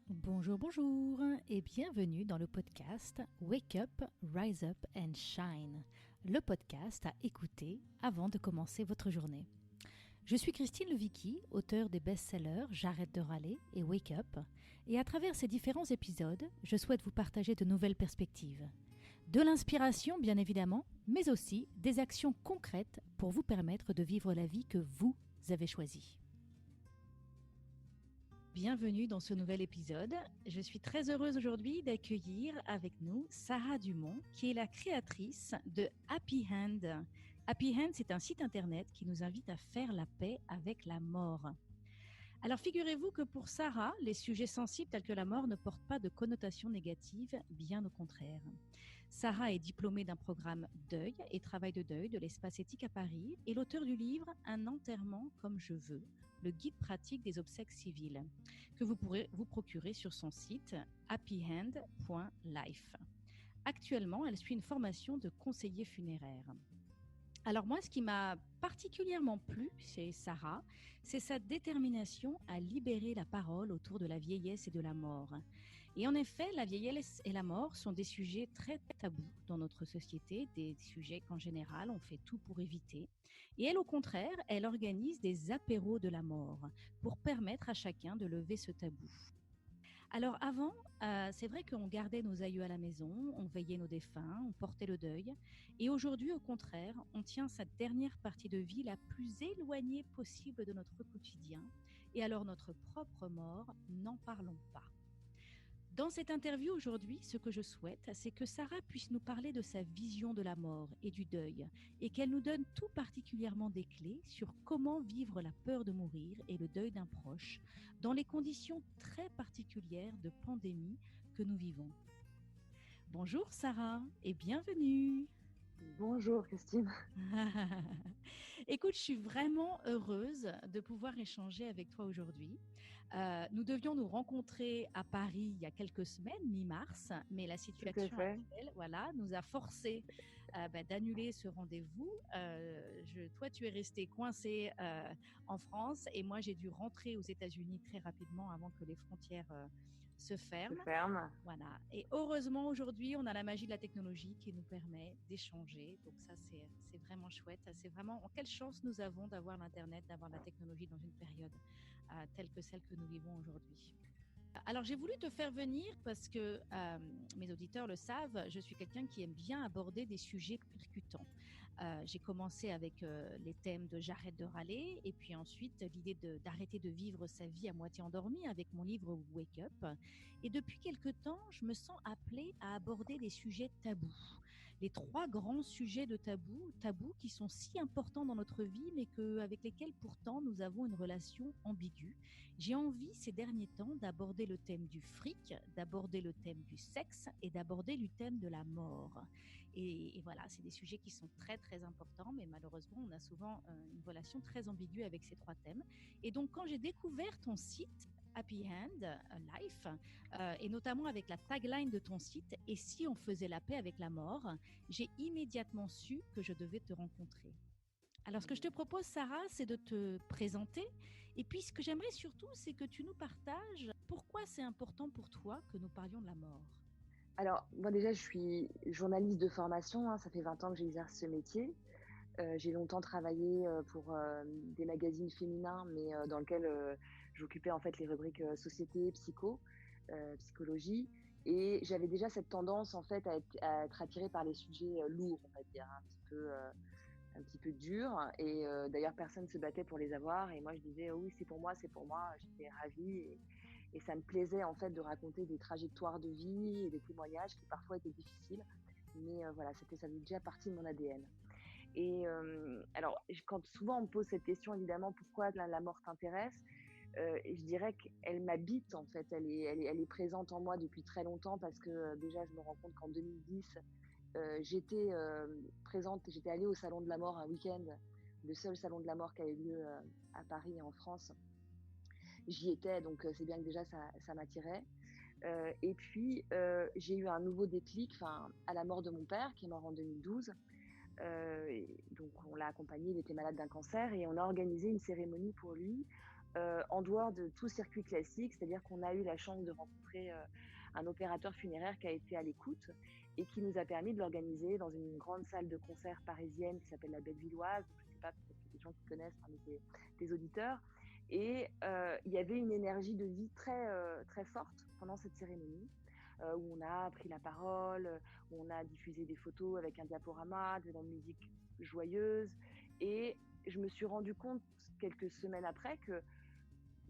Bonjour, bonjour et bienvenue dans le podcast Wake Up, Rise Up and Shine, le podcast à écouter avant de commencer votre journée. Je suis Christine Levicki, auteure des best-sellers J'arrête de râler et Wake Up, et à travers ces différents épisodes, je souhaite vous partager de nouvelles perspectives. De l'inspiration bien évidemment, mais aussi des actions concrètes pour vous permettre de vivre la vie que vous avez choisie. Bienvenue dans ce nouvel épisode. Je suis très heureuse aujourd'hui d'accueillir avec nous Sarah Dumont, qui est la créatrice de Happy Hand. Happy Hand, c'est un site internet qui nous invite à faire la paix avec la mort. Alors figurez-vous que pour Sarah, les sujets sensibles tels que la mort ne portent pas de connotation négative, bien au contraire. Sarah est diplômée d'un programme deuil et travail de deuil de l'Espace Éthique à Paris et l'auteur du livre Un enterrement comme je veux, le guide pratique des obsèques civiles, que vous pourrez vous procurer sur son site happyhand.life. Actuellement, elle suit une formation de conseiller funéraire. Alors moi, ce qui m'a particulièrement plu chez Sarah, c'est sa détermination à libérer la parole autour de la vieillesse et de la mort. Et en effet, la vieillesse et la mort sont des sujets très tabous dans notre société, des sujets qu'en général, on fait tout pour éviter. Et elle, au contraire, elle organise des apéros de la mort pour permettre à chacun de lever ce tabou. Alors avant, c'est vrai qu'on gardait nos aïeux à la maison, on veillait nos défunts, on portait le deuil. Et aujourd'hui, au contraire, on tient cette dernière partie de vie la plus éloignée possible de notre quotidien. Et alors notre propre mort, n'en parlons pas. Dans cette interview aujourd'hui, ce que je souhaite, c'est que Sarah puisse nous parler de sa vision de la mort et du deuil et qu'elle nous donne tout particulièrement des clés sur comment vivre la peur de mourir et le deuil d'un proche dans les conditions très particulières de pandémie que nous vivons. Bonjour Sarah et bienvenue. Bonjour Christine. Écoute, je suis vraiment heureuse de pouvoir échanger avec toi aujourd'hui. Nous devions nous rencontrer à Paris il y a quelques semaines, mi-mars, mais la situation actuelle, nous a forcé d'annuler ce rendez-vous. Toi, tu es restée coincée en France et moi, j'ai dû rentrer aux États-Unis très rapidement avant que les frontières se ferment. Voilà. Et heureusement, aujourd'hui, on a la magie de la technologie qui nous permet d'échanger. Donc ça, c'est vraiment chouette. C'est vraiment, quelle chance nous avons d'avoir l'Internet, d'avoir la technologie dans une période telle que celle que nous vivons aujourd'hui. Alors, j'ai voulu te faire venir parce que mes auditeurs le savent, je suis quelqu'un qui aime bien aborder des sujets percutants. J'ai commencé avec les thèmes de J'arrête de râler et puis ensuite l'idée d'arrêter de vivre sa vie à moitié endormie avec mon livre Wake Up. Et depuis quelque temps, je me sens appelée à aborder des sujets tabous. Les 3 grands sujets de tabous qui sont si importants dans notre vie mais avec lesquels pourtant nous avons une relation ambiguë. J'ai envie ces derniers temps d'aborder le thème du fric, d'aborder le thème du sexe et d'aborder le thème de la mort. Et voilà, c'est des sujets qui sont très très importants, mais malheureusement, on a souvent une relation très ambiguë avec ces 3 thèmes. Et donc, quand j'ai découvert ton site, Happy Hand Life, et notamment avec la tagline de ton site « Et si on faisait la paix avec la mort », j'ai immédiatement su que je devais te rencontrer. Alors, ce que je te propose, Sarah, c'est de te présenter. Et puis, ce que j'aimerais surtout, c'est que tu nous partages pourquoi c'est important pour toi que nous parlions de la mort. Alors, moi déjà, je suis journaliste de formation. Ça fait 20 ans que j'exerce ce métier. J'ai longtemps travaillé pour des magazines féminins, mais dans lesquels j'occupais en fait les rubriques société, psychologie. Et j'avais déjà cette tendance en fait à être attirée par les sujets lourds, on va dire, un petit peu dur. Et d'ailleurs, personne ne se battait pour les avoir. Et moi, je disais, oh oui, c'est pour moi, c'est pour moi. J'étais ravie. Et ça me plaisait, en fait, de raconter des trajectoires de vie et des témoignages qui parfois étaient difficiles. Mais voilà, ça faisait déjà partie de mon ADN. Et alors, quand souvent on me pose cette question, évidemment, pourquoi la mort t'intéresse, je dirais qu'elle m'habite, en fait. Elle est présente en moi depuis très longtemps parce que déjà, je me rends compte qu'en 2010, j'étais présente, j'étais allée au Salon de la Mort un week-end, le seul Salon de la Mort qui a eu lieu à Paris et en France. J'y étais, donc c'est bien que déjà ça m'attirait. Et puis, j'ai eu un nouveau déclic à la mort de mon père, qui est mort en 2012. Donc, on l'a accompagné, il était malade d'un cancer, et on a organisé une cérémonie pour lui en dehors de tout circuit classique, c'est-à-dire qu'on a eu la chance de rencontrer un opérateur funéraire qui a été à l'écoute et qui nous a permis de l'organiser dans une grande salle de concert parisienne qui s'appelle la Bellevilloise. Je ne sais pas, peut-être qu'il y a des gens qui connaissent parmi tes auditeurs. Et il y avait une énergie de vie très forte pendant cette cérémonie, où on a pris la parole, où on a diffusé des photos avec un diaporama, de la musique joyeuse. Et je me suis rendu compte quelques semaines après que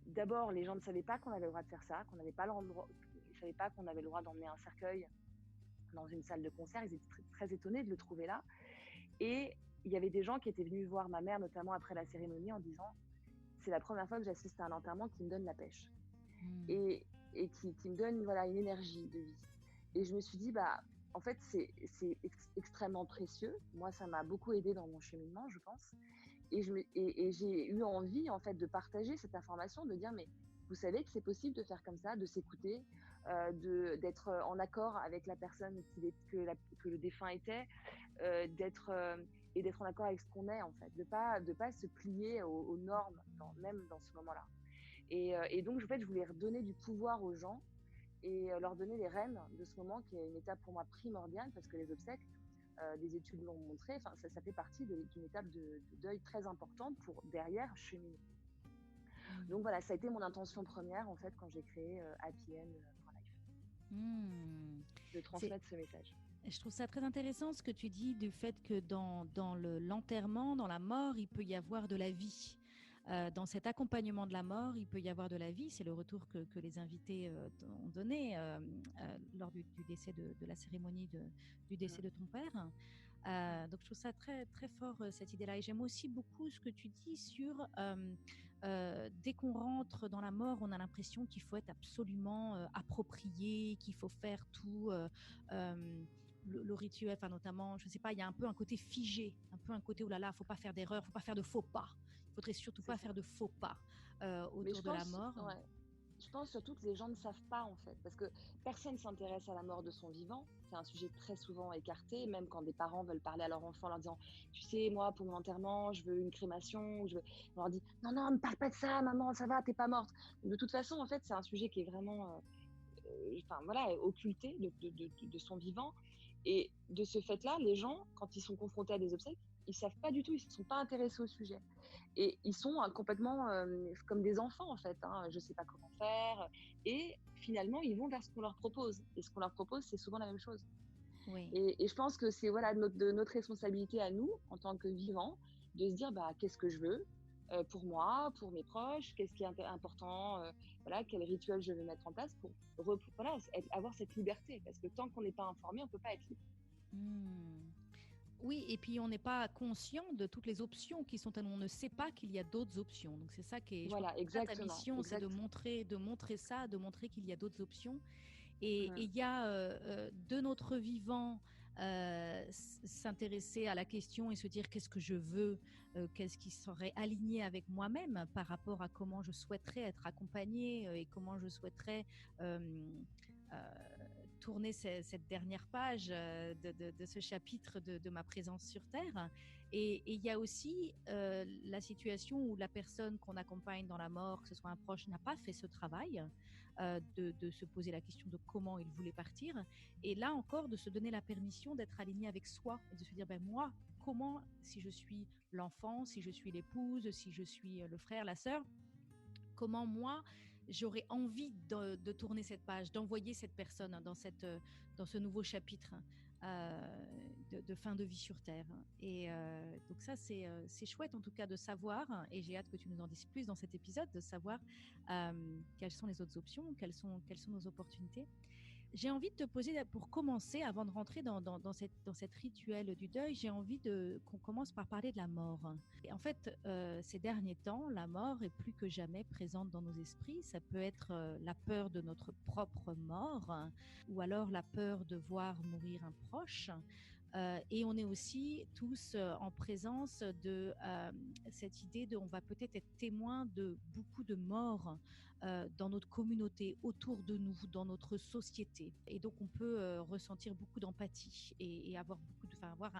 d'abord, les gens ne savaient pas qu'on avait le droit de faire ça, qu'on n'avait pas l'endroit, ils ne savaient pas qu'on avait le droit d'emmener un cercueil dans une salle de concert. Ils étaient très étonnés de le trouver là. Et il y avait des gens qui étaient venus voir ma mère, notamment après la cérémonie, en disant « c'est la première fois que j'assiste à un enterrement qui me donne la pêche et qui me donne voilà, une énergie de vie ». Et je me suis dit, en fait, c'est extrêmement précieux. Moi, ça m'a beaucoup aidé dans mon cheminement, je pense. Et j'ai eu envie, en fait, de partager cette information, de dire, mais vous savez que c'est possible de faire comme ça, de s'écouter, d'être en accord avec la personne que le défunt était, d'être en accord avec ce qu'on est, en fait, de pas se plier aux normes, même dans ce moment-là. Et donc, en fait, je voulais redonner du pouvoir aux gens et leur donner les rênes de ce moment qui est une étape pour moi primordiale, parce que les obsèques, des études l'ont montré, ça fait partie d'une étape de deuil très importante pour derrière cheminer. Donc voilà, ça a été mon intention première en fait quand j'ai créé Happy End for Life, de transmettre ce message. Je trouve ça très intéressant ce que tu dis du fait que dans l'enterrement, dans la mort, il peut y avoir de la vie. Dans cet accompagnement de la mort, il peut y avoir de la vie. C'est le retour que les invités ont donné lors du décès de la cérémonie du décès de ton père. Donc je trouve ça très, très fort cette idée-là. Et j'aime aussi beaucoup ce que tu dis sur dès qu'on rentre dans la mort, on a l'impression qu'il faut être absolument approprié, qu'il faut faire tout. Le rituel, enfin notamment, je ne sais pas, il y a un peu un côté figé, un peu un côté oh là là, faut pas faire d'erreur, faut pas faire de faux pas. Il faudrait surtout pas faire de faux pas autour de la mort. Ouais. Je pense surtout que les gens ne savent pas en fait, parce que personne ne s'intéresse à la mort de son vivant. C'est un sujet très souvent écarté, même quand des parents veulent parler à leur enfant en leur disant « Tu sais, moi, pour mon enterrement, je veux une crémation. » On leur dit « Non, non, ne parle pas de ça, maman, ça va, t'es pas morte. » De toute façon, en fait, c'est un sujet qui est vraiment occulté de son vivant. Et de ce fait-là, les gens, quand ils sont confrontés à des obsèques, ils ne savent pas du tout, ils ne sont pas intéressés au sujet. Et ils sont complètement comme des enfants, en fait. Je ne sais pas comment faire. Et finalement, ils vont vers ce qu'on leur propose. Et ce qu'on leur propose, c'est souvent la même chose. Oui. Et je pense que c'est de notre responsabilité à nous, en tant que vivants, de se dire qu'est-ce que je veux pour moi, pour mes proches, qu'est-ce qui est important, quel rituel je veux mettre en place pour avoir cette liberté. Parce que tant qu'on n'est pas informé, on ne peut pas être libre. Oui, et puis on n'est pas conscient de toutes les options qui sont à nous. On ne sait pas qu'il y a d'autres options. Donc c'est ça qui est exactement, ta mission, c'est de montrer ça, de montrer qu'il y a d'autres options. Et il y a de notre vivant s'intéresser à la question et se dire qu'est-ce que je veux, qu'est-ce qui serait aligné avec moi-même par rapport à comment je souhaiterais être accompagnée et comment je souhaiterais tourner cette dernière page de ce chapitre de ma présence sur Terre. Et il y a aussi la situation où la personne qu'on accompagne dans la mort, que ce soit un proche, n'a pas fait ce travail de se poser la question de comment il voulait partir. Et là encore, de se donner la permission d'être aligné avec soi et de se dire, moi, comment, si je suis l'enfant, si je suis l'épouse, si je suis le frère, la sœur, comment moi, j'aurais envie de tourner cette page, d'envoyer cette personne dans ce nouveau chapitre de fin de vie sur Terre. Et donc ça, c'est chouette en tout cas de savoir, et j'ai hâte que tu nous en dises plus dans cet épisode, de savoir quelles sont les autres options, quelles sont nos opportunités. J'ai envie de te poser, pour commencer, avant de rentrer dans cette rituel du deuil, j'ai envie qu'on commence par parler de la mort. Et en fait, ces derniers temps, la mort est plus que jamais présente dans nos esprits. Ça peut être la peur de notre propre mort, ou alors la peur de voir mourir un proche. Et on est aussi tous en présence de cette idée on va peut-être être témoin de beaucoup de morts dans notre communauté, autour de nous, dans notre société. Et donc on peut ressentir beaucoup d'empathie et avoir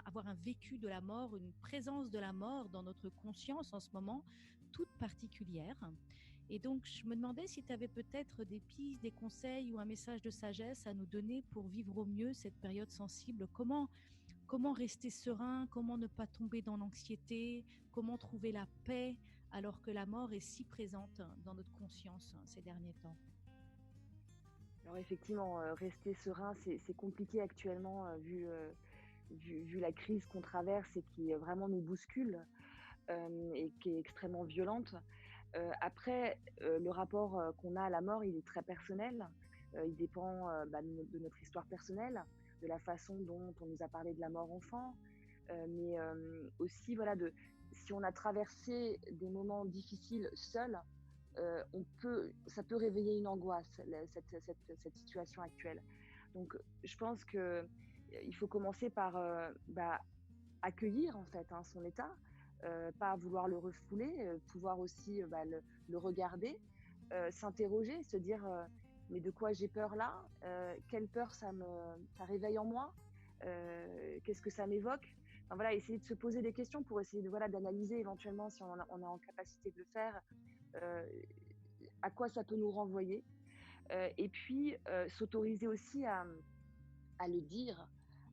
avoir un vécu de la mort, une présence de la mort dans notre conscience en ce moment, toute particulière. Et donc, je me demandais si tu avais peut-être des pistes, des conseils ou un message de sagesse à nous donner pour vivre au mieux cette période sensible. Comment rester serein, comment ne pas tomber dans l'anxiété, comment trouver la paix alors que la mort est si présente dans notre conscience ces derniers temps. Alors effectivement, rester serein, c'est compliqué actuellement vu la crise qu'on traverse et qui vraiment nous bouscule et qui est extrêmement violente. Après, le rapport qu'on a à la mort, il est très personnel. Il dépend de notre histoire personnelle, de la façon dont on nous a parlé de la mort enfant, mais aussi voilà, si on a traversé des moments difficiles seul, ça peut réveiller une angoisse, cette situation actuelle. Donc, je pense que il faut commencer par accueillir en fait son état, pas vouloir le refouler, pouvoir aussi le regarder, s'interroger, se dire mais de quoi j'ai peur là, quelle peur ça réveille en moi, qu'est-ce que ça m'évoque. Enfin, voilà, essayer de se poser des questions pour essayer d'analyser éventuellement si on est en capacité de le faire, à quoi ça peut nous renvoyer. Et puis s'autoriser aussi à le dire.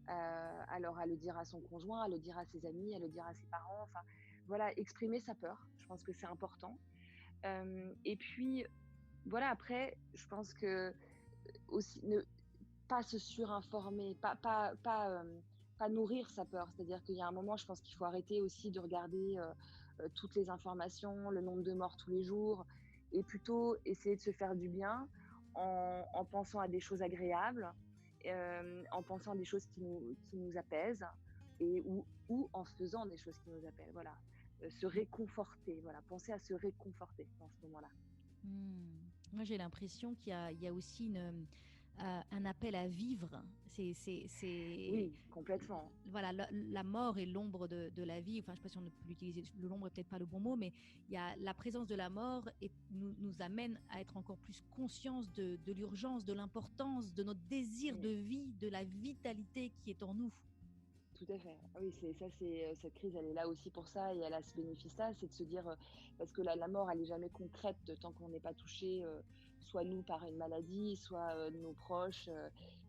Alors à le dire à son conjoint, à le dire à ses amis, à le dire à ses parents. Enfin, voilà, exprimer sa peur. Je pense que c'est important. Et puis, voilà, après, je pense que aussi ne pas se surinformer, pas nourrir sa peur. C'est-à-dire qu'il y a un moment, je pense qu'il faut arrêter aussi de regarder toutes les informations, le nombre de morts tous les jours, et plutôt essayer de se faire du bien en pensant à des choses agréables, en pensant à des choses qui nous apaisent, ou en faisant des choses qui nous apaisent. Voilà. Se réconforter, voilà. Penser à se réconforter dans ce moment-là. Moi, j'ai l'impression il y a aussi un appel à vivre. Oui, complètement. Voilà, la mort est l'ombre de la vie. Enfin, je ne sais pas si on peut l'utiliser. L'ombre n'est peut-être pas le bon mot, mais il y a la présence de la mort et nous amène à être encore plus conscients de l'urgence, de l'importance, de notre désir de vie, de la vitalité qui est en nous. Tout à fait. Oui, cette crise, elle est là aussi pour ça et elle a ce bénéfice-là, c'est de se dire, parce que la mort, elle n'est jamais concrète tant qu'on n'est pas touché, soit nous par une maladie, soit nos proches.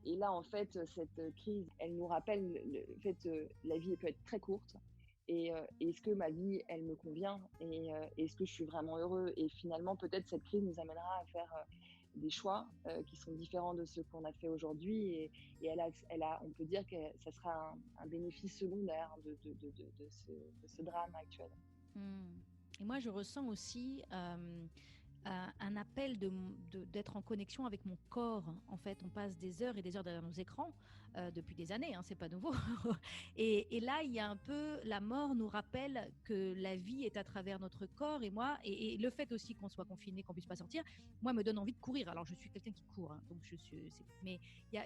Et là, en fait, cette crise, elle nous rappelle, en fait, la vie elle peut être très courte. Et est-ce que ma vie, elle me convient et est-ce que je suis vraiment heureux? Et finalement, peut-être cette crise nous amènera à faire des choix qui sont différents de ceux qu'on a fait aujourd'hui et on peut dire que ça sera un bénéfice secondaire de ce drame actuel. Et moi, je ressens aussi un appel d'être en connexion avec mon corps. En fait, on passe des heures et des heures derrière nos écrans depuis des années, hein, c'est pas nouveau. Et là, il y a un peu, la mort nous rappelle que la vie est à travers notre corps. Et le fait aussi qu'on soit confiné, qu'on puisse pas sortir, moi, me donne envie de courir. Alors, je suis quelqu'un qui court, hein, donc mais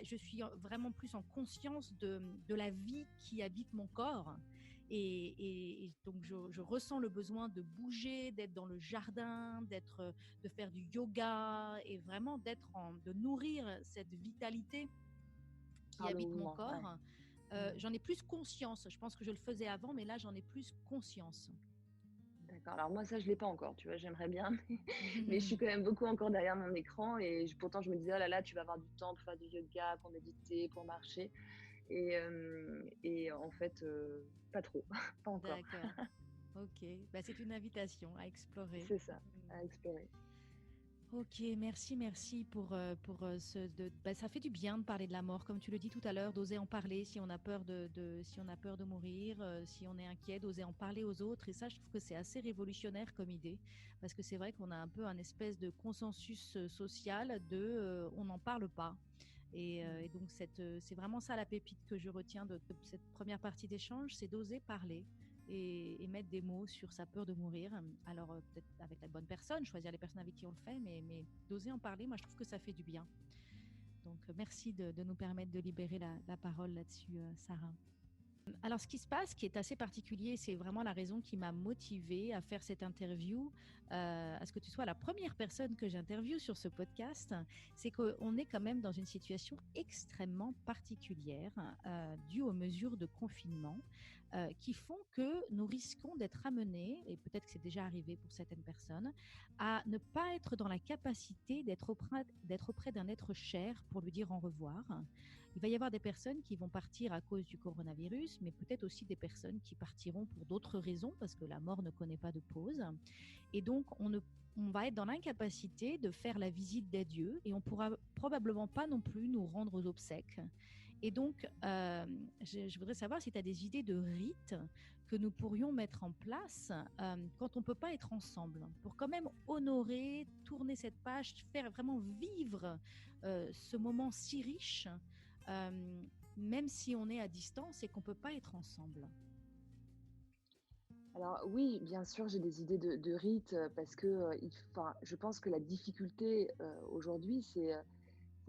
je suis vraiment plus en conscience de la vie qui habite mon corps. Et donc, je ressens le besoin de bouger, d'être dans le jardin, de faire du yoga et vraiment de nourrir cette vitalité qui habite mon corps. Ouais. J'en ai plus conscience. Je pense que je le faisais avant, mais là, j'en ai plus conscience. D'accord. Alors moi, ça, je ne l'ai pas encore, tu vois, j'aimerais bien, mais je suis quand même beaucoup encore derrière mon écran et pourtant, je me disais, oh là là, tu vas avoir du temps pour faire du yoga, pour méditer, pour marcher. Et en fait, pas trop, pas encore. D'accord. Ok, c'est une invitation à explorer. C'est ça, à explorer. Ok, merci pour ça fait du bien de parler de la mort, comme tu le dis tout à l'heure, d'oser en parler si on a peur si on a peur de mourir, si on est inquiet, d'oser en parler aux autres. Et ça, je trouve que c'est assez révolutionnaire comme idée, parce que c'est vrai qu'on a un peu un espèce de consensus social on n'en parle pas. Et donc c'est vraiment ça la pépite que je retiens de cette première partie d'échange, c'est d'oser parler. Et mettre des mots sur sa peur de mourir. Alors peut-être avec la bonne personne, choisir les personnes avec qui on le fait, mais d'oser en parler, moi je trouve que ça fait du bien. Donc merci de nous permettre de libérer la parole là-dessus, Sarah. Alors, ce qui se passe, qui est assez particulier, c'est vraiment la raison qui m'a motivée à faire cette interview, à ce que tu sois la première personne que j'interviewe sur ce podcast, c'est qu'on est quand même dans une situation extrêmement particulière due aux mesures de confinement. qui font que nous risquons d'être amenés, et peut-être que c'est déjà arrivé pour certaines personnes, à ne pas être dans la capacité d'être auprès d'un être cher pour lui dire au revoir. Il va y avoir des personnes qui vont partir à cause du coronavirus, mais peut-être aussi des personnes qui partiront pour d'autres raisons, parce que la mort ne connaît pas de pause. Et donc, on va être dans l'incapacité de faire la visite des dieux et on pourra probablement pas non plus nous rendre aux obsèques. Et donc, je voudrais savoir si tu as des idées de rites que nous pourrions mettre en place quand on ne peut pas être ensemble, pour quand même honorer, tourner cette page, faire vraiment vivre ce moment si riche, même si on est à distance et qu'on ne peut pas être ensemble. Alors oui, bien sûr, j'ai des idées de rites parce que enfin, je pense que la difficulté aujourd'hui, c'est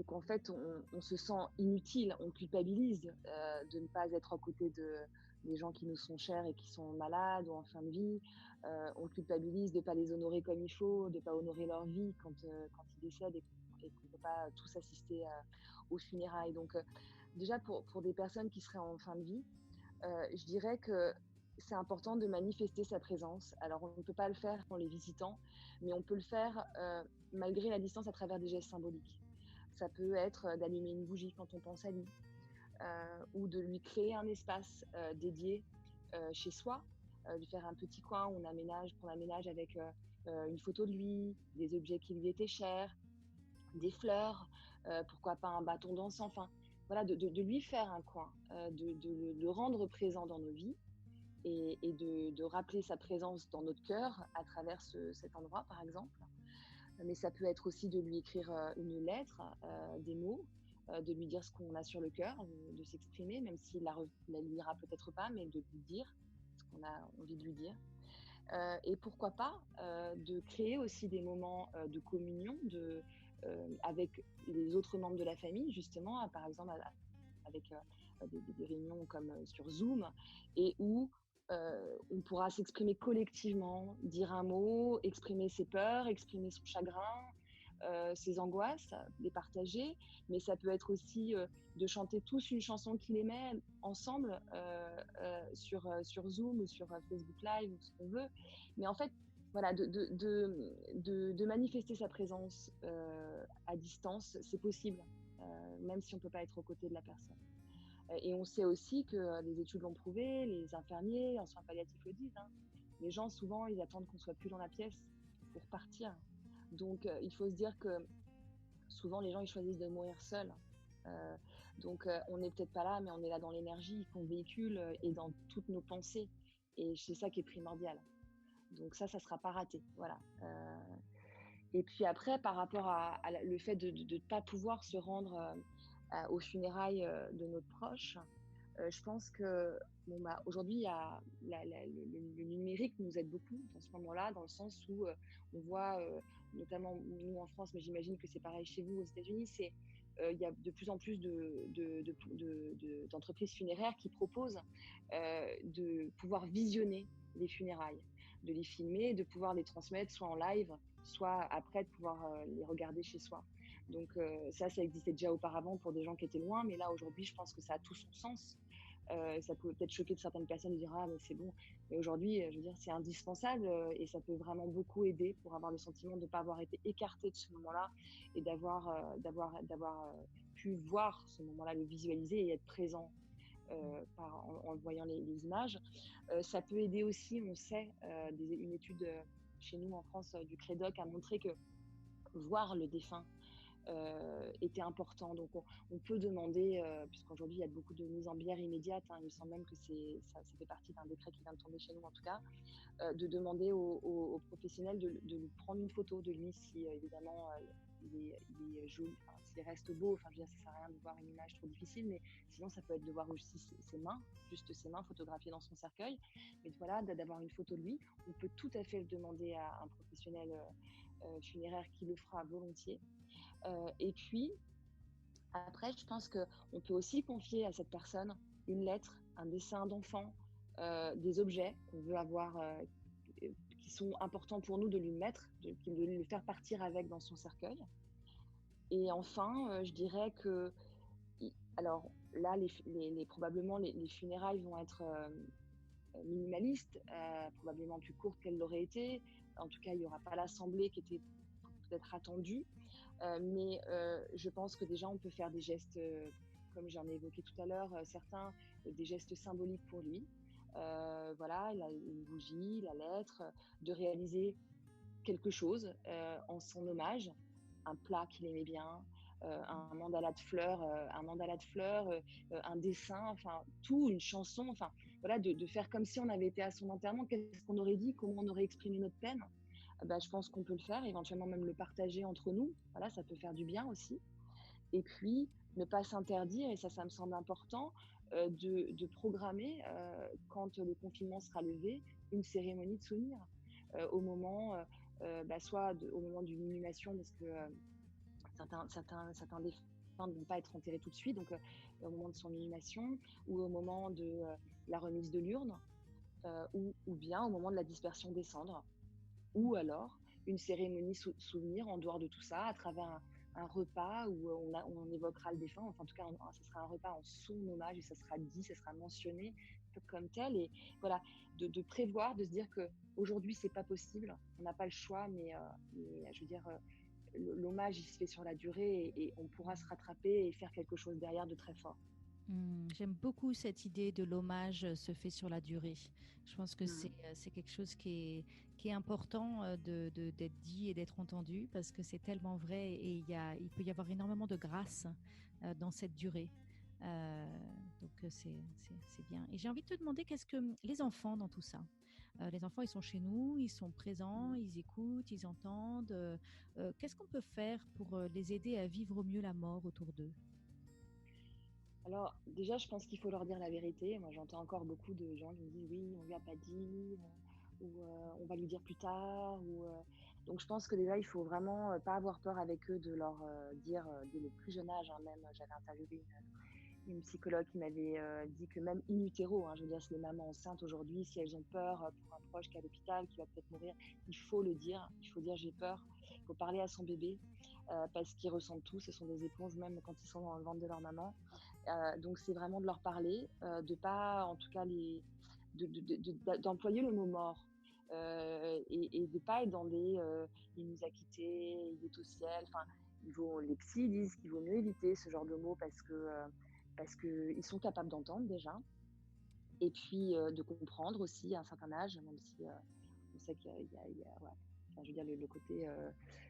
qu'en fait, on se sent inutile, on culpabilise de ne pas être à côté des gens qui nous sont chers et qui sont malades ou en fin de vie. On culpabilise de ne pas les honorer comme il faut, de ne pas honorer leur vie quand ils décèdent et qu'on ne peut pas tous assister aux funérailles. Donc déjà, pour des personnes qui seraient en fin de vie, je dirais que c'est important de manifester sa présence. Alors, on ne peut pas le faire en les visitant, mais on peut le faire malgré la distance à travers des gestes symboliques. Ça peut être d'allumer une bougie quand on pense à lui, ou de lui créer un espace dédié chez soi, lui faire un petit coin où qu'on aménage avec une photo de lui, des objets qui lui étaient chers, des fleurs, pourquoi pas un bâton dansant, enfin voilà, de lui faire un coin, de le rendre présent dans nos vies et de rappeler sa présence dans notre cœur à travers cet endroit, par exemple. Mais ça peut être aussi de lui écrire une lettre, des mots, de lui dire ce qu'on a sur le cœur, de s'exprimer, même s'il la lira peut-être pas, mais de lui dire ce qu'on a envie de lui dire. Et pourquoi pas de créer aussi des moments de communion avec les autres membres de la famille, justement, par exemple avec des réunions comme sur Zoom, et où on pourra s'exprimer collectivement, dire un mot, exprimer ses peurs, exprimer son chagrin, ses angoisses, les partager, mais ça peut être aussi de chanter tous une chanson qu'il aimait ensemble sur Zoom ou sur Facebook Live ou ce qu'on veut. Mais en fait, voilà, de manifester sa présence à distance, c'est possible, même si on ne peut pas être aux côtés de la personne. Et on sait aussi que les études l'ont prouvé, les infirmiers en soins palliatifs le disent, hein. Les gens, souvent, ils attendent qu'on soit plus dans la pièce pour partir. Donc, il faut se dire que souvent, les gens, ils choisissent de mourir seuls. Euh, donc, on n'est peut-être pas là, mais on est là dans l'énergie qu'on véhicule et dans toutes nos pensées. Et c'est ça qui est primordial. Donc ça sera pas raté. Voilà. Et puis après, par rapport le fait de ne pas pouvoir se rendre aux funérailles de notre proche, je pense que aujourd'hui, il y a le numérique nous aide beaucoup dans ce moment-là, dans le sens où on voit, notamment nous en France, mais j'imagine que c'est pareil chez vous aux États-Unis, il y a de plus en plus d'entreprises funéraires qui proposent de pouvoir visionner les funérailles, de les filmer, de pouvoir les transmettre soit en live, soit après de pouvoir les regarder chez soi. Donc ça existait déjà auparavant pour des gens qui étaient loin, mais là aujourd'hui, je pense que ça a tout son sens. Ça peut peut-être choquer de certaines personnes de dire ah mais c'est bon, mais aujourd'hui je veux dire c'est indispensable et ça peut vraiment beaucoup aider pour avoir le sentiment de ne pas avoir été écarté de ce moment-là et d'avoir pu voir ce moment-là, le visualiser et être présent en voyant les images. Ça peut aider aussi, on sait, une étude chez nous en France du Crédoc a montré que voir le défunt était important. Donc, on peut demander, puisqu'aujourd'hui, il y a beaucoup de mise en bière immédiate, hein, il me semble même que ça fait partie d'un décret qui vient de tomber chez nous, en tout cas, de demander aux professionnels de lui prendre une photo de lui si, évidemment, il est joli, s'il reste beau. Enfin, je veux dire, ça sert à rien de voir une image trop difficile, mais sinon, ça peut être de voir aussi ses mains, juste ses mains photographiées dans son cercueil. Mais voilà, d'avoir une photo de lui, on peut tout à fait le demander à un professionnel funéraire qui le fera volontiers. Et puis, après, je pense qu'on peut aussi confier à cette personne une lettre, un dessin d'enfant, des objets qu'on veut avoir, qui sont importants pour nous de lui mettre, de le faire partir avec dans son cercueil. Et enfin, je dirais que, alors là, probablement les funérailles vont être minimaliste, probablement plus courte qu'elle l'aurait été. En tout cas, il n'y aura pas l'assemblée qui était peut-être attendue. Mais je pense que déjà, on peut faire des gestes, comme j'en ai évoqué tout à l'heure, certains, des gestes symboliques pour lui. Voilà, il a une bougie, la lettre, de réaliser quelque chose en son hommage, un plat qu'il aimait bien, un mandala de fleurs, un dessin, enfin tout, une chanson, enfin voilà, de faire comme si on avait été à son enterrement. Qu'est-ce qu'on aurait dit, comment on aurait exprimé notre peine. Bah, je pense qu'on peut le faire, éventuellement même le partager entre nous. Voilà, ça peut faire du bien aussi. Et puis, ne pas s'interdire, et ça me semble important, de programmer, quand le confinement sera levé, une cérémonie de souvenir. Au moment, soit au moment d'une inhumation, parce que certains défunts ne vont pas être enterrés tout de suite, donc au moment de son inhumation, ou au moment de la remise de l'urne, ou bien au moment de la dispersion des cendres, ou alors une cérémonie souvenir en dehors de tout ça, à travers un repas où on évoquera le défunt. Enfin, en tout cas, ce sera un repas en son hommage, et ça sera dit, ça sera mentionné comme tel. Et voilà, de prévoir, de se dire que aujourd'hui c'est pas possible, on n'a pas le choix, mais je veux dire, l'hommage il se fait sur la durée, et on pourra se rattraper et faire quelque chose derrière de très fort. J'aime beaucoup cette idée de l'hommage se fait sur la durée. Je pense que Mm. c'est quelque chose qui est important d'être dit et d'être entendu, parce que c'est tellement vrai, et il peut y avoir énormément de grâce dans cette durée. C'est bien. Et j'ai envie de te demander, qu'est-ce que les enfants dans tout ça? Les enfants, ils sont chez nous, ils sont présents, Mm. ils écoutent, ils entendent. Qu'est-ce qu'on peut faire pour les aider à vivre au mieux la mort autour d'eux? Alors, déjà, je pense qu'il faut leur dire la vérité. Moi, j'entends encore beaucoup de gens qui me disent oui, on lui a pas dit, ou on va lui dire plus tard. Donc, je pense que déjà, il faut vraiment pas avoir peur avec eux de leur dire dès le plus jeune âge, hein. Même, j'avais interviewé une psychologue qui m'avait dit que même in utero, hein, je veux dire, si les mamans enceintes aujourd'hui, si elles ont peur pour un proche qui est à l'hôpital, qui va peut-être mourir, il faut le dire. Il faut dire j'ai peur. Il faut parler à son bébé, parce qu'ils ressentent tout. Ce sont des éponges, même quand ils sont dans le ventre de leur maman. Donc, c'est vraiment de leur parler, de pas, en tout cas, d'employer le mot mort. Et de pas être dans il nous a quittés, il est au ciel. Enfin, les psys disent qu'il vaut mieux éviter ce genre de mots, parce qu'ils sont capables d'entendre déjà, et puis de comprendre aussi à un certain âge, même si on sait ouais. Enfin, je veux dire, le côté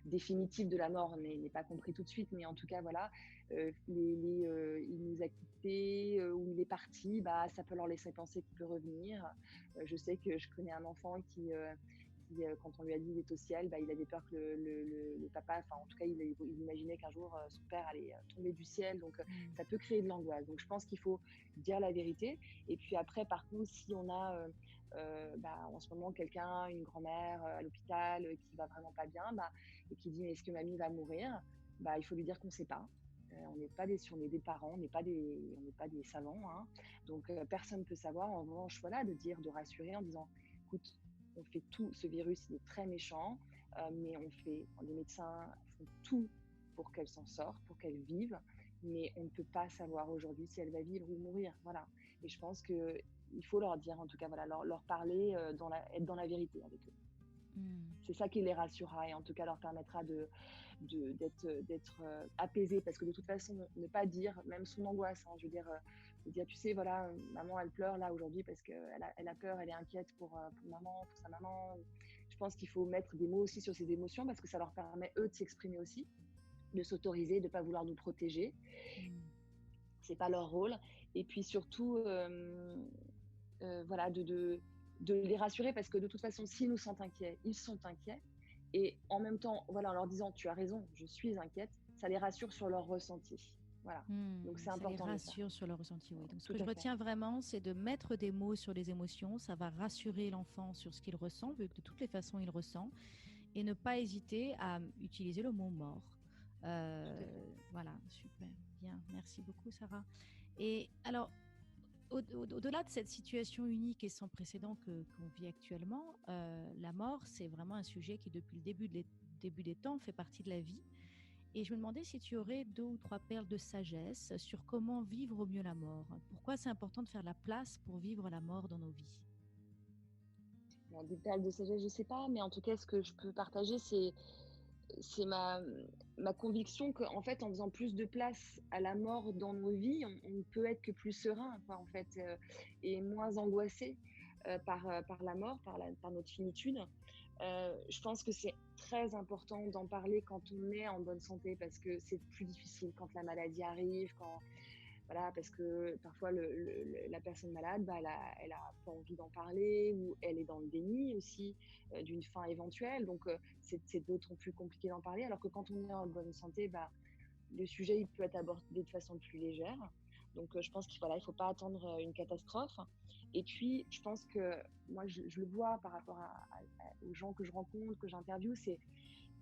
définitif de la mort n'est pas compris tout de suite, mais en tout cas, voilà, il nous a quittés, ou il est parti, bah, ça peut leur laisser penser qu'il peut revenir. Je sais que je connais un enfant qui, quand on lui a dit il est au ciel, bah, il avait peur que le papa, enfin en tout cas, il imaginait qu'un jour son père allait tomber du ciel, donc ça peut créer de l'angoisse. Donc je pense qu'il faut dire la vérité. Et puis après, par contre, si on a en ce moment quelqu'un, une grand-mère à l'hôpital, qui va vraiment pas bien, bah, et qui dit mais est-ce que mamie va mourir, bah, il faut lui dire qu'on ne sait pas. Si on est des parents, on n'est pas des savants, hein. Donc personne ne peut savoir. En revanche, voilà, de rassurer en disant écoute, on fait tout, ce virus il est très méchant, mais les médecins font tout pour qu'elle s'en sorte, pour qu'elle vive, mais on ne peut pas savoir aujourd'hui si elle va vivre ou mourir. Voilà. Et je pense qu'il faut leur dire, en tout cas, voilà, leur parler, être dans la vérité avec eux. Mm. C'est ça qui les rassurera, et en tout cas leur permettra d'être apaisés, parce que de toute façon, ne pas dire, même son angoisse, hein, je veux dire, de dire, tu sais, voilà, maman, elle pleure là aujourd'hui parce qu'elle a peur, elle est inquiète pour maman, pour sa maman. Je pense qu'il faut mettre des mots aussi sur ses émotions, parce que ça leur permet, eux, de s'exprimer aussi, de s'autoriser, de ne pas vouloir nous protéger. Mm. C'est pas leur rôle. Et puis surtout, voilà, de les rassurer, parce que de toute façon, s'ils nous sentent inquiets, ils sont inquiets. Et en même temps, voilà, en leur disant, tu as raison, je suis inquiète, ça les rassure sur leur ressenti. Voilà. Donc c'est Ça les important de le faire. rassure sur leur ressenti, oui. Donc ce Tout que je à fait. retiens vraiment, c'est de mettre des mots sur les émotions. Ça va rassurer l'enfant sur ce qu'il ressent, vu que de toutes les façons il ressent, et ne pas hésiter à utiliser le mot mort. Tout à fait. Voilà, super, bien, merci beaucoup Sarah. Et alors, au-delà de cette situation unique et sans précédent qu'on vit actuellement, la mort, c'est vraiment un sujet qui, depuis le début des temps, fait partie de la vie. Et je me demandais si tu aurais 2 ou 3 perles de sagesse sur comment vivre au mieux la mort. Pourquoi c'est important de faire la place pour vivre la mort dans nos vies? Des perles de sagesse, je sais pas, mais en tout cas, ce que je peux partager, c'est ma conviction qu'en fait, en faisant plus de place à la mort dans nos vies, on ne peut être que plus serein, quoi, en fait, et moins angoissé par la mort, par notre finitude. Je pense que c'est très important d'en parler quand on est en bonne santé parce que c'est plus difficile quand la maladie arrive, voilà, parce que parfois la personne malade, bah, elle a pas envie d'en parler ou elle est dans le déni aussi d'une fin éventuelle. Donc c'est d'autant plus compliqué d'en parler. Alors que quand on est en bonne santé, bah, le sujet il peut être abordé de façon plus légère. Donc je pense qu'il voilà, il faut pas attendre une catastrophe. Et puis je pense que moi je le vois par rapport aux gens que je rencontre, que j'interviewe, c'est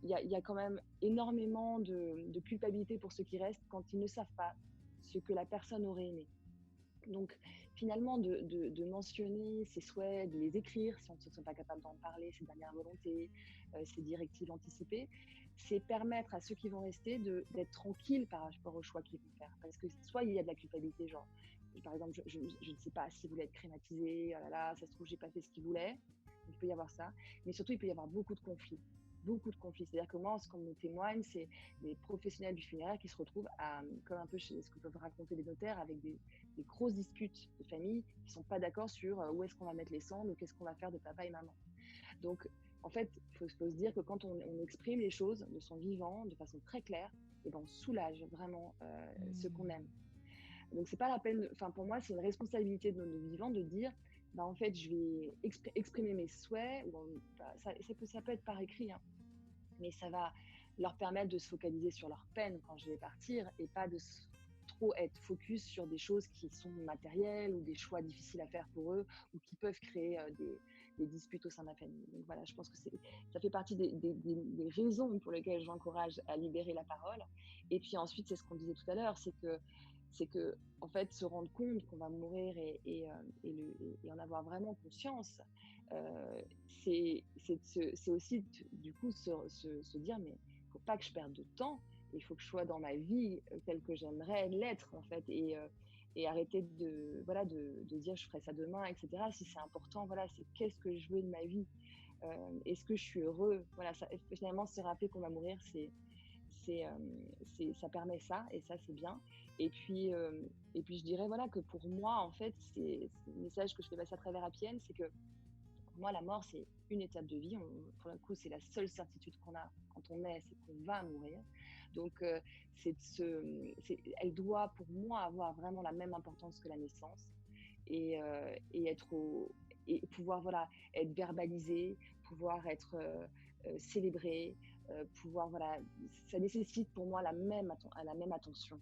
il y a quand même énormément de culpabilité pour ceux qui restent quand ils ne savent pas ce que la personne aurait aimé. Donc, finalement, de mentionner ses souhaits, de les écrire si on ne se sent pas capable d'en parler, ses dernières volontés, ses directives anticipées, c'est permettre à ceux qui vont rester d'être tranquilles par rapport aux choix qu'ils vont faire. Parce que soit il y a de la culpabilité, genre, par exemple, je ne sais pas s'il voulait être crématisé, oh là là, ça se trouve, j'ai pas fait ce qu'il voulait. Il peut y avoir ça. Mais surtout, il peut y avoir beaucoup de conflits. Beaucoup de conflits. C'est-à-dire que moi, ce qu'on me témoigne, c'est des professionnels du funéraire qui se retrouvent comme un peu chez ce que peuvent raconter les notaires, avec des grosses disputes de famille qui ne sont pas d'accord sur où est-ce qu'on va mettre les cendres ou qu'est-ce qu'on va faire de papa et maman. Donc, en fait, il faut se dire que quand on exprime les choses de son vivant de façon très claire, et ben on soulage vraiment ce qu'on aime. Donc, c'est pas la peine, enfin, pour moi, c'est une responsabilité de nos vivants de dire, bah, en fait, je vais exprimer mes souhaits, ou, bah, ça peut être par écrit, hein, mais ça va leur permettre de se focaliser sur leur peine quand je vais partir et pas de trop être focus sur des choses qui sont matérielles ou des choix difficiles à faire pour eux ou qui peuvent créer des disputes au sein de la famille. Donc voilà, je pense que ça fait partie des raisons pour lesquelles j'encourage à libérer la parole. Et puis ensuite, c'est ce qu'on disait tout à l'heure, c'est que en fait, se rendre compte qu'on va mourir et en avoir vraiment conscience, c'est aussi du coup se dire mais il ne faut pas que je perde de temps, il faut que je sois dans ma vie telle que j'aimerais l'être en fait et arrêter voilà de dire je ferai ça demain, etc. Si c'est important, voilà, c'est qu'est-ce que je veux de ma vie, est-ce que je suis heureux, voilà, ça, finalement se rappeler qu'on va mourir, ça permet ça et ça c'est bien. Et puis je dirais voilà que pour moi en fait c'est le message que je fais passer à travers Happy End, c'est que pour moi la mort c'est une étape de vie. Pour le coup c'est la seule certitude qu'on a quand on est, c'est qu'on va mourir. Donc elle doit pour moi avoir vraiment la même importance que la naissance et et pouvoir voilà être verbalisé, pouvoir être célébré, pouvoir voilà, ça nécessite pour moi la même attention.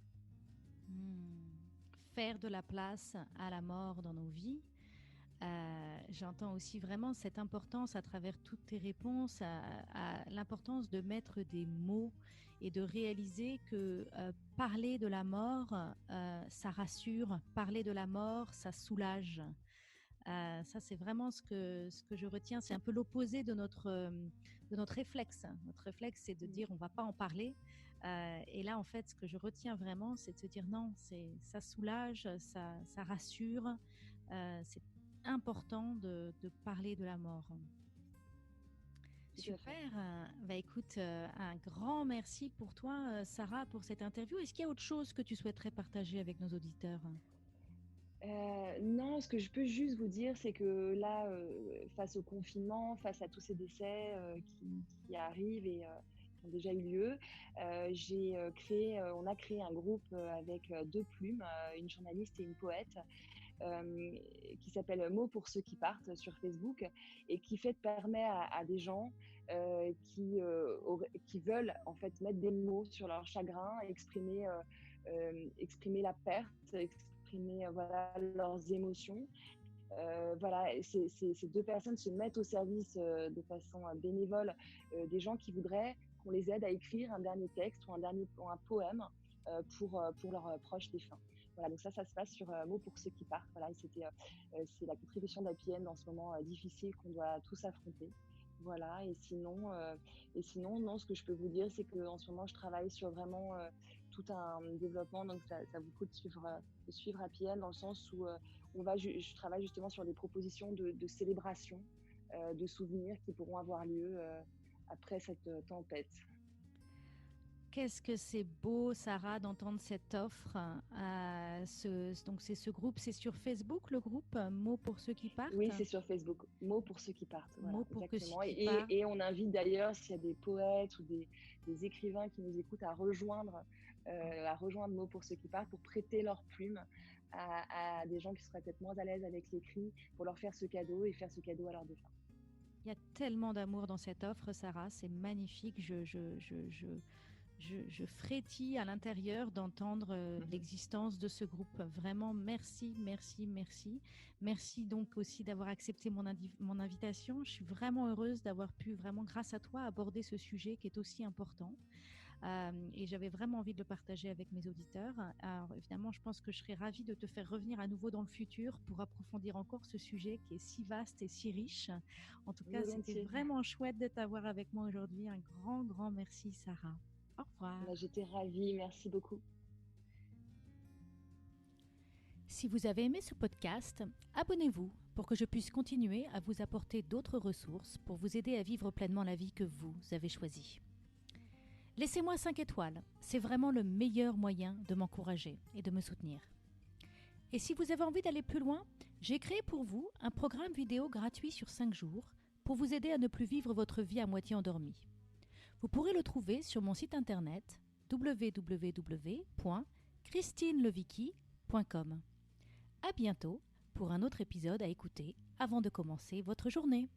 Hmm. Faire de la place à la mort dans nos vies. J'entends aussi vraiment cette importance à travers toutes tes réponses à l'importance de mettre des mots et de réaliser que parler de la mort, ça rassure, parler de la mort, ça soulage. Ça, c'est vraiment ce que je retiens. C'est un peu l'opposé de notre réflexe. Notre réflexe, c'est de dire on ne va pas en parler. Et là, en fait, ce que je retiens vraiment, c'est de se dire non, ça soulage, ça rassure. C'est important de parler de la mort. Tout à fait. Super. Bah, écoute, un grand merci pour toi, Sarah, pour cette interview. Est-ce qu'il y a autre chose que tu souhaiterais partager avec nos auditeurs? Non, ce que je peux juste vous dire, c'est que là, face au confinement, face à tous ces décès qui arrivent et qui ont déjà eu lieu, on a créé un groupe avec deux plumes, une journaliste et une poète, qui s'appelle Mots pour ceux qui partent sur Facebook et qui permet à des gens qui veulent en fait mettre des mots sur leur chagrin, exprimer la perte, exprimer voilà, leurs émotions. Voilà, ces deux personnes se mettent au service de façon bénévole des gens qui voudraient qu'on les aide à écrire un dernier texte ou un poème pour leurs proches défunts. Voilà, donc ça se passe sur Mots pour ceux qui partent. Voilà, c'est la contribution d'Happy End dans ce moment difficile qu'on doit tous affronter. Voilà, et sinon, non, ce que je peux vous dire, c'est qu'en ce moment, je travaille sur vraiment tout un développement. Donc, ça vous coûte de suivre Happy End dans le sens où je travaille justement sur des propositions de célébration de souvenirs qui pourront avoir lieu après cette tempête. Qu'est-ce que c'est beau, Sarah, d'entendre cette offre. Donc, c'est ce groupe, c'est sur Facebook, le groupe Mots pour ceux qui partent? Oui, c'est sur Facebook. Mots pour ceux qui partent. Voilà, Mots pour exactement. ceux qui partent. Et on invite d'ailleurs, s'il y a des poètes ou des écrivains qui nous écoutent, à rejoindre Mots pour ceux qui partent pour prêter leur plume à des gens qui seraient peut-être moins à l'aise avec l'écrit, pour leur faire ce cadeau et faire ce cadeau à leurs défunts. Il y a tellement d'amour dans cette offre, Sarah. C'est magnifique. Je frétille à l'intérieur d'entendre l'existence de ce groupe. Vraiment, merci, merci, merci. Merci donc aussi d'avoir accepté mon invitation. Je suis vraiment heureuse d'avoir pu, vraiment grâce à toi, aborder ce sujet qui est aussi important. Et j'avais vraiment envie de le partager avec mes auditeurs. Alors évidemment, je pense que je serais ravie de te faire revenir à nouveau dans le futur pour approfondir encore ce sujet qui est si vaste et si riche. En tout cas, c'était vraiment chouette de t'avoir avec moi aujourd'hui. Un grand, grand merci, Sarah. Au revoir. J'étais ravie, merci beaucoup. Si vous avez aimé ce podcast, abonnez-vous pour que je puisse continuer à vous apporter d'autres ressources pour vous aider à vivre pleinement la vie que vous avez choisie. Laissez-moi 5 étoiles, c'est vraiment le meilleur moyen de m'encourager et de me soutenir. Et si vous avez envie d'aller plus loin, j'ai créé pour vous un programme vidéo gratuit sur 5 jours pour vous aider à ne plus vivre votre vie à moitié endormie. Vous pourrez le trouver sur mon site internet www.christinelevicky.com. À bientôt pour un autre épisode à écouter avant de commencer votre journée.